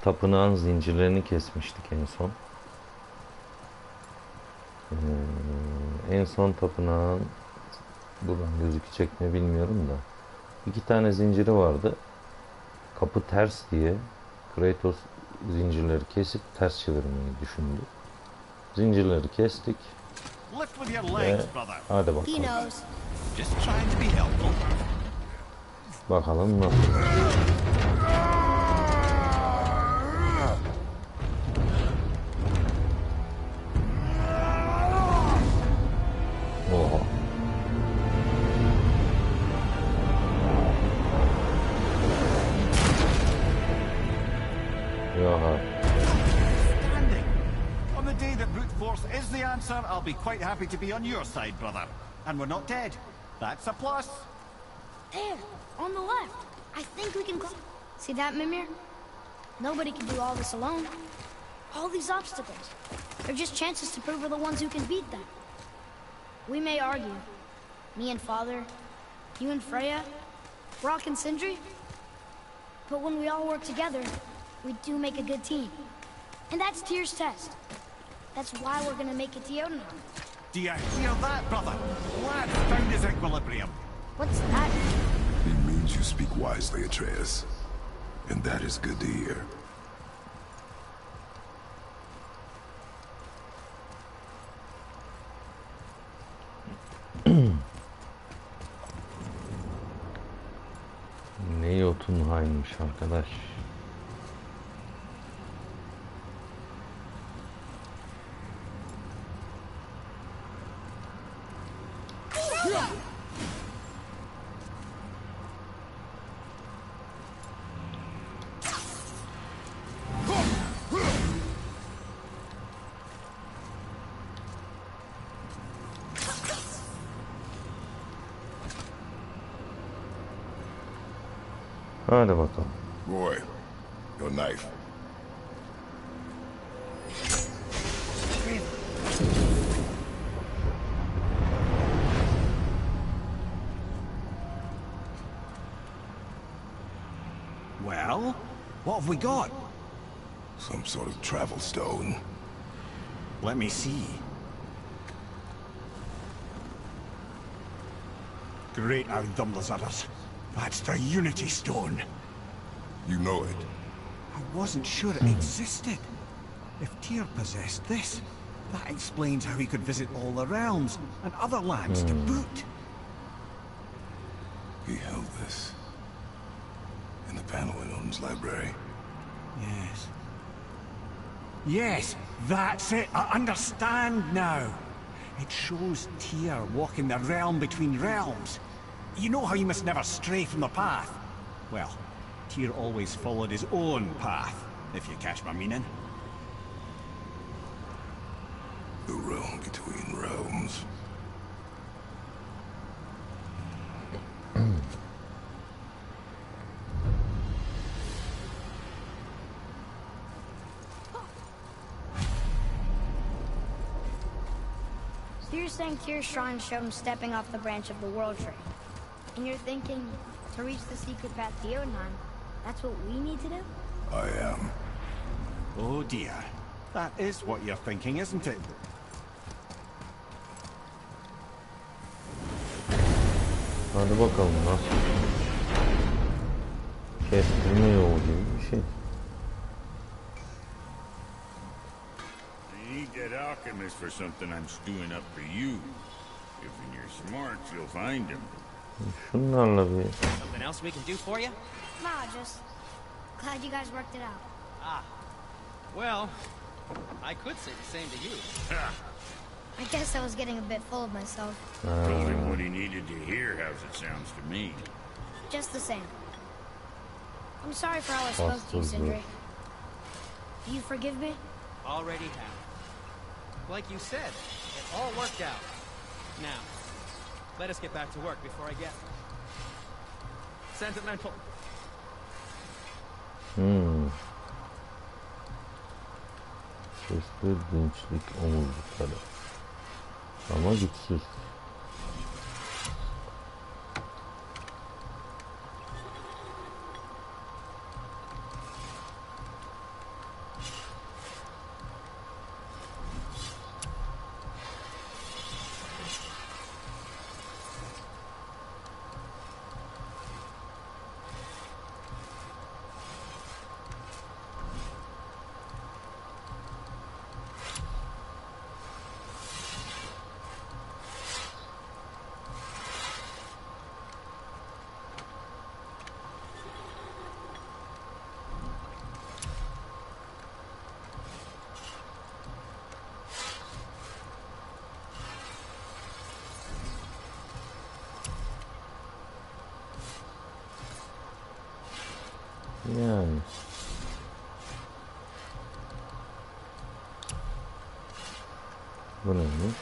tapınağın zincirlerini kesmiştik en son. En son tapınağın buradan gözükecek mi bilmiyorum da 2 tane zinciri vardı. Kapı ters diye Kratos zincirleri kesip ters çevirmeyi düşündü. Zincirleri kestik ve hadi bakalım. Bakalım nasıl. Oha. Yaha. On the day that brute force is the answer, I'll be quite happy to be on your side, brother. And we're not dead. That's a plus. There, on the left. I think we can see that, Mimir? Nobody can do all this alone. All these obstacles. They're just chances to prove we're the ones who can beat them. We may argue. Me and Father, you and Freya, Brock and Sindri. But when we all work together, we do make a good team. And that's Tyr's test. That's why we're gonna make it to Jotunheim. Do you hear that, brother? Lad found his equilibrium. What's that? It means you speak wisely, Atreus. And that is good to hear. Ne Jotunheim'miş arkadaş. Hadi bakalım. Roy, your knife. Well, what have we got? Some sort of travel stone. Let me see. Great Outdumblers. That's the Unity Stone. You know it. I wasn't sure it existed. If Tyr possessed this, that explains how he could visit all the realms and other lands to boot. He held this in the panel in Odin's library. Yes. Yes, that's it. I understand now. It shows Tyr walking the realm between realms. You know how you must never stray from the path? Well, Tyr always followed his own path, if you catch my meaning. The realm between realms. So you're saying Tyr's shrine showed him stepping off the branch of the world tree. And you're thinking, to reach the secret path to Jotunheim, that's what we need to do? I am. Oh dear. That is what you're thinking, isn't it? Hadi bakalım nasıl? Kestirme yolu gibi bir şey. I need that alchemist for something I'm stewing up for you. If you're smart, you'll find him. Şunlarla bir... Something else we can do for you? Nah, just glad you guys worked it out. Ah. Well, I could say the same to you. I guess I was getting a bit full of myself. Told him what he needed to hear, how's it sounds to me. Just the same. I'm sorry for how I spoke to you, Sindri. Do you forgive me? Already have. Like you said, it all worked out. Now, let us get back to work before I get sentimental. Sesli dinçlik omuzlukları. Ama güçsüz. Yani. Bu neymiş?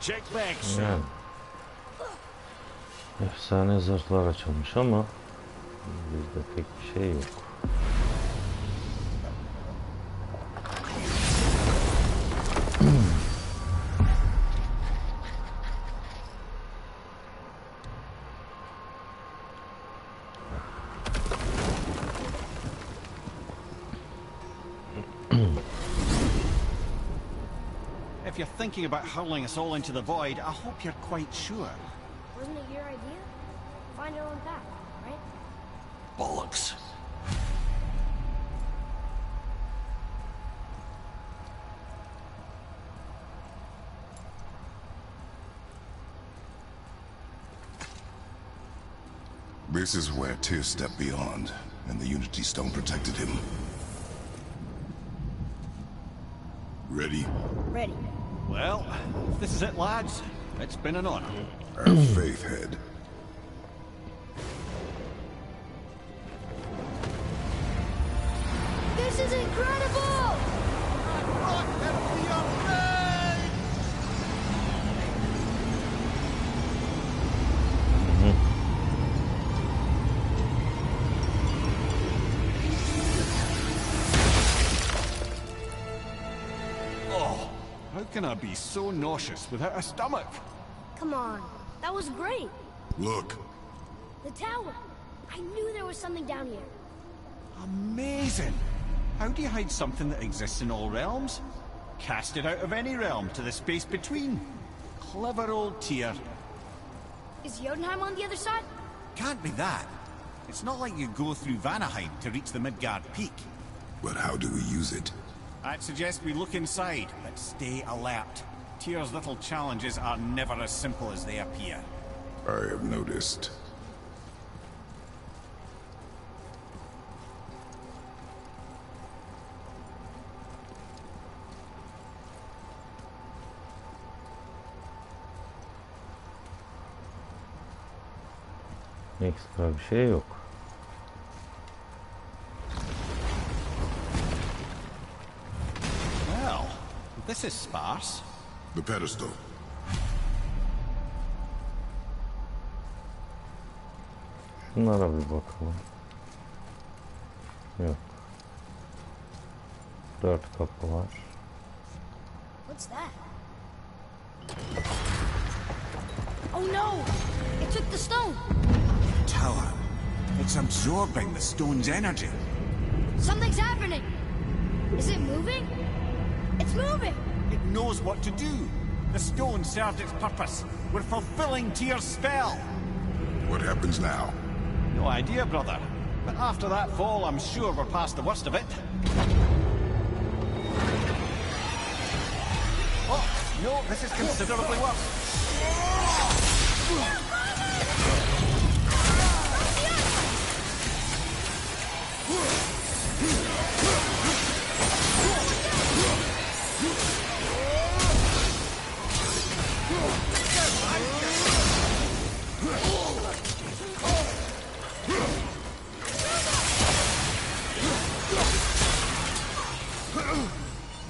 Check back, Yani. Efsane zırhlar açılmış ama bizde pek bir şey yok. If you're thinking about hurling us all into the void, I hope you're quite sure. Wasn't it your idea? Find our own path, right? Bollocks. This is where Tyr stepped beyond, and the Unity Stone protected him. Ready? Ready. Well, if this is it, lads, it's been an honor. Have faith, Head. This is incredible! How can I be so nauseous without a stomach? Come on, that was great. Look. The tower. I knew there was something down here. Amazing! How do you hide something that exists in all realms? Cast it out of any realm to the space between. Clever old Tyr. Is Jotunheim on the other side? Can't be that. It's not like you go through Vanaheim to reach the Midgard peak. But how do we use it? I'd suggest we look inside, but stay alert. Tyr's little challenges are never as simple as they appear. I have noticed. Ekstra bir şey yok. Well, this is sparse. The pedestal. Şunlara bir bakalım. Yok. 4 kapı var. What's that? Oh no! It took the stone! Tower. It's absorbing the stone's energy. Something's happening! Is it moving? It's moving! It knows what to do. The stone served its purpose. We're fulfilling Tyr's spell. What happens now? No idea, brother. But after that fall, I'm sure we're past the worst of it. Oh, no, this is considerably worse.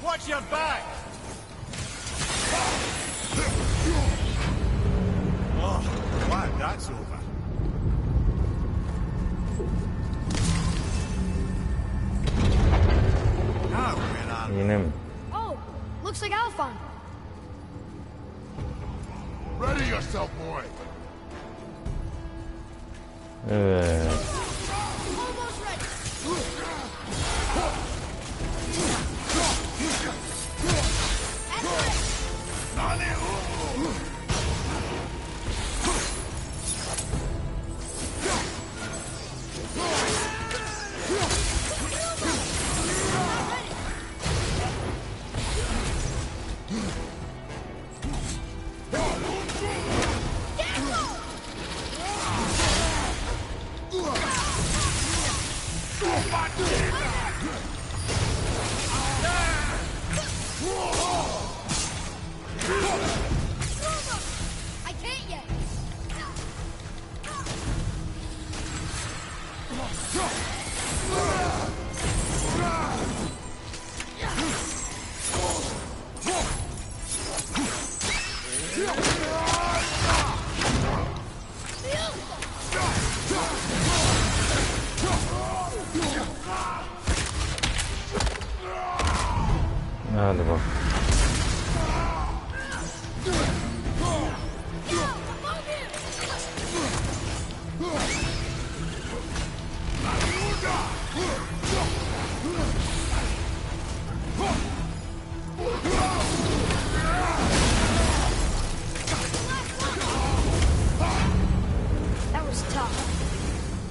Watch your back! Oh, glad that's over. Now we're on. Yine mi? Oh, looks like Alphon. Ready yourself, boy! Evet. Almost ready. That's Hadi bak. That was tough.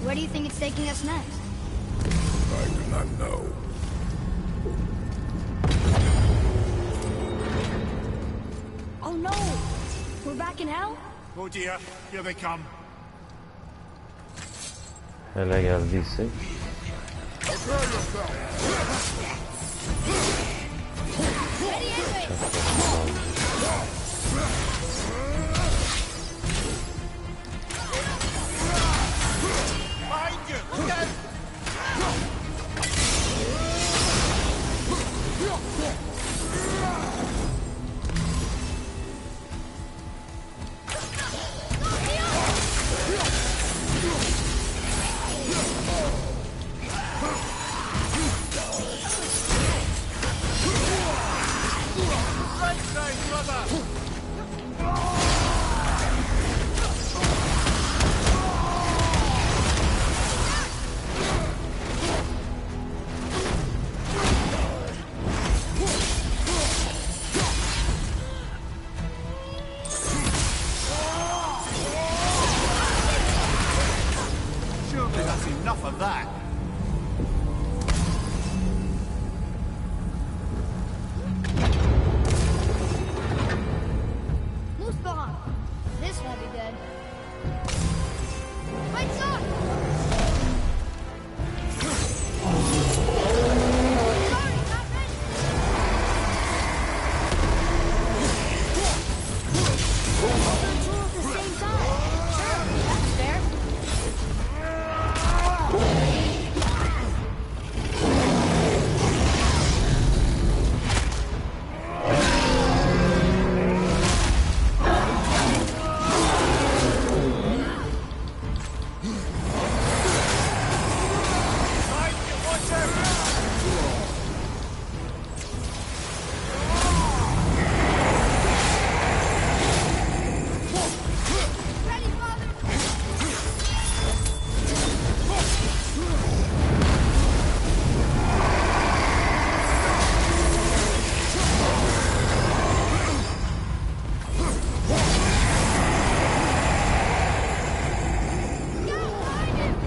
Where do you think it's taking us next? I do not know. Oh no! We're back in hell? Oh dear, here they come. Hele geldiyse. Behind you! Look out! Right side, brother! Surely that's enough of that. Mustafa! This won't be good. Lights up! Sorry, not ready. Two at the same time. Sure, that's fair. Behind you, watch out! Ready, father! Get behind him!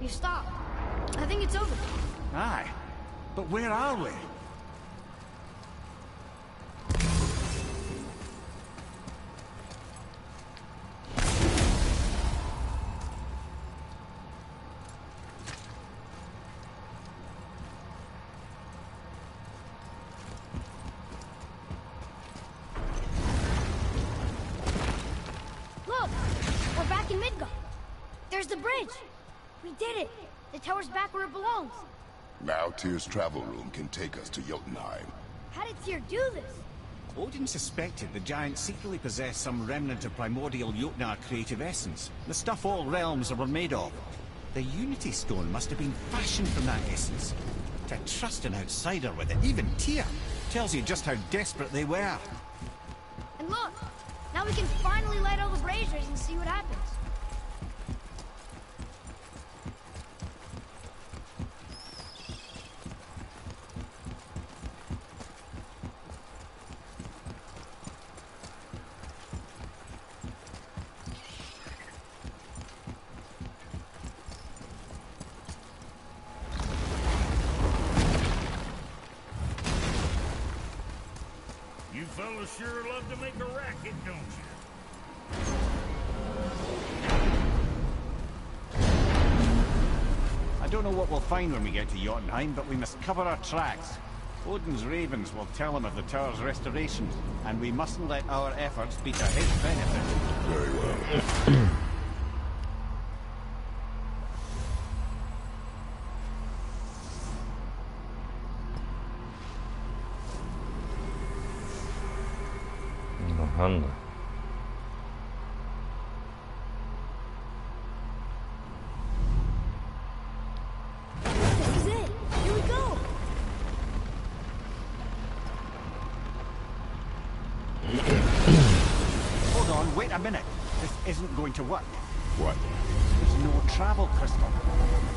You stopped. I think it's over. Aye, but where are we? Look! We're back in Midgard. There's the bridge. We did it. The tower's back where it belongs. Now Tyr's travel room can take us to Jotunheim. How did Tyr do this? Odin suspected the giant secretly possessed some remnant of primordial Jotnar creative essence, the stuff all realms were made of. The Unity Stone must have been fashioned from that essence. To trust an outsider with it, even Tyr, tells you just how desperate they were. And look! Now we can finally light all the braziers and see what happens. fellas sure love to make a racket, don't you? I don't know what we'll find when we get to Jotunheim, but we must cover our tracks. Odin's ravens will tell him of the tower's restoration, and we mustn't let our efforts be to his benefit. Very well. Hangi? This is it. Here we go. Hold on, wait a minute. This isn't going to work. What? There's no travel crystal.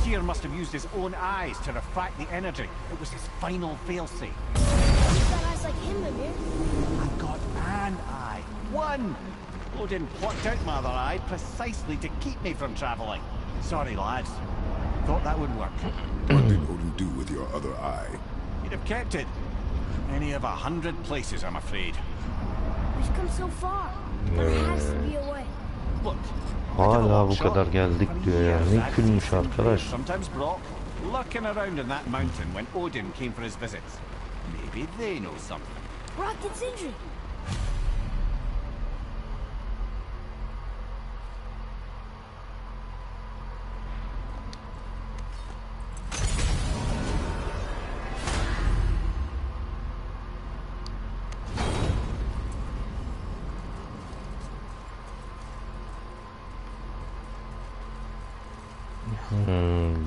Tyr must have used his own eyes to refract the energy. It was his final failsafe. You've got eyes like him, Mimir. I've got an eye. One! Odin plucked out my other eye precisely to keep me from traveling. Sorry, lads. Thought that would work. What did Odin do with your other eye? He'd have kept it. Any of 100 places, I'm afraid. We've come so far. There has to be a way. Look. Hala bu kadar geldik diyor ya. Ne külmüş arkadaş. Sometimes Brock, lurking around in that mountain when Odin came for his visits. Maybe they know something. Brock gets injured.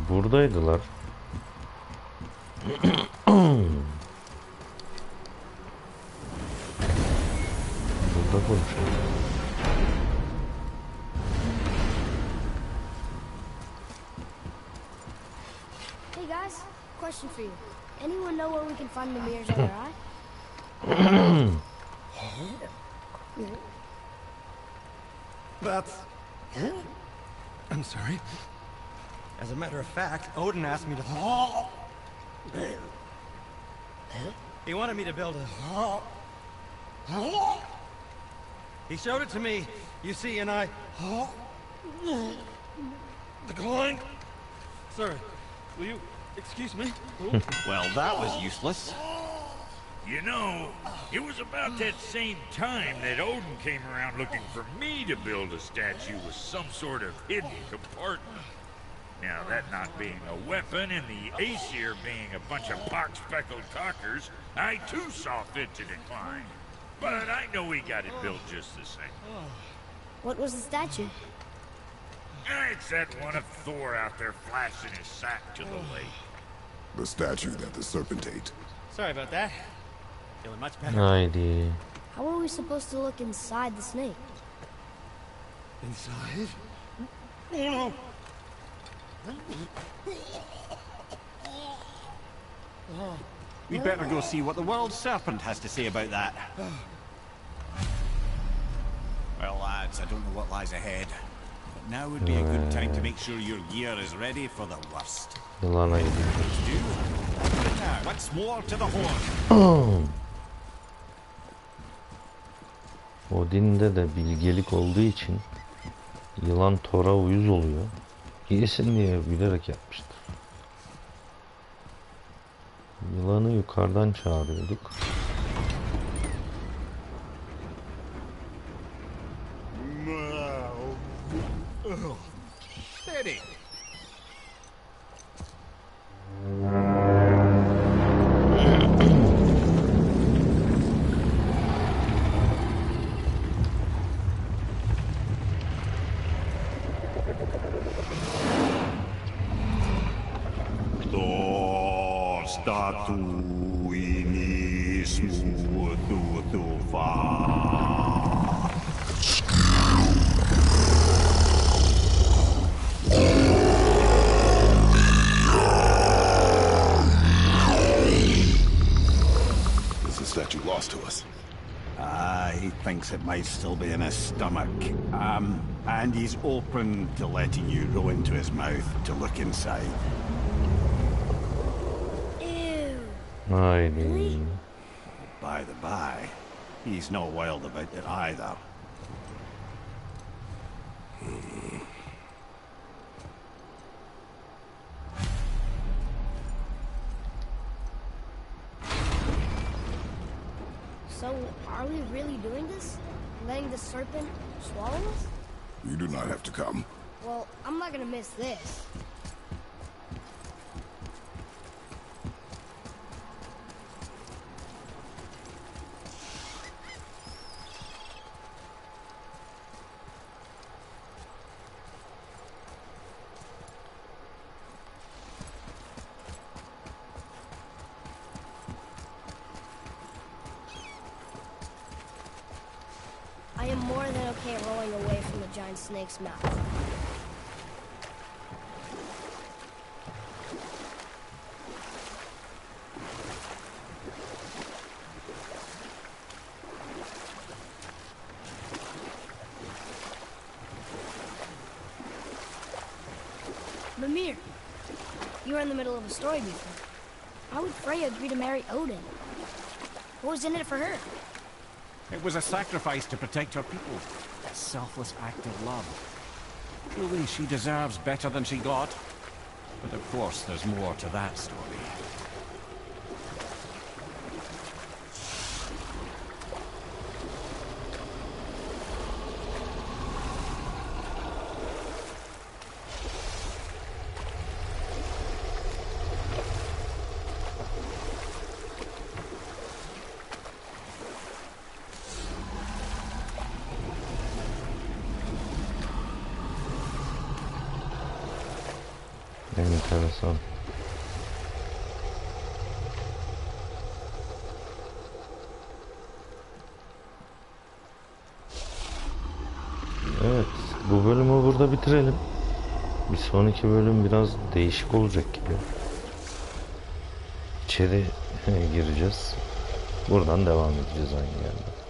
Buradaydılar. Burada konuşalım. Hey guys, question for you. Anyone know where we can find Mimir's other eye? That's... I'm sorry. As a matter of fact, Odin asked me to... He wanted me to build a... He showed it to me, you see, and I... Declined. Sorry, will you excuse me? Well, that was useless. You know, it was about that same time that Odin came around looking for me to build a statue with some sort of hidden compartment. Now, that not being a weapon and the Aesir being a bunch of pock-speckled cockers, I too saw fit to decline. But I know he got it built just the same. What was the statue? It's that one of Thor out there flashing his sack to the lake. The statue that the serpent ate. Sorry about that. Feeling much better. Haydi. How are we supposed to look inside the snake? Inside? Oh no! We'd better go see what the world serpent has to say about that. Well, lads, I don't know what lies ahead. But now would be a good time to make sure your gear is ready for the worst. Yılana gidiyor. Now, once more to the horn. Odin'de de bilgelik olduğu için yılan Thor'a uyuz oluyor. Yesin diye bilerek yapmıştır. Yılanı yukarıdan çağırıyorduk. Steady. Is the statue lost to us? He thinks it might still be in his stomach. And he's open to letting you roll into his mouth to look inside. Ew. Haydi. By the by, He's not wild about it either. So, are we really doing this? Letting the serpent swallow us? You do not have to come. Well, I'm not gonna miss this. I am more than okay rolling away from the giant snake's mouth. Mimir, you were in the middle of a story before. How would Freya agree to marry Odin? What was in it for her? It was a sacrifice to protect her people. A selfless act of love. Truly, she deserves better than she got. But of course, there's more to that story. Enteresan. Evet, bu bölümü burada bitirelim. Bir sonraki bölüm biraz değişik olacak gibi. İçeri gireceğiz. Buradan devam edeceğiz aynı yerden.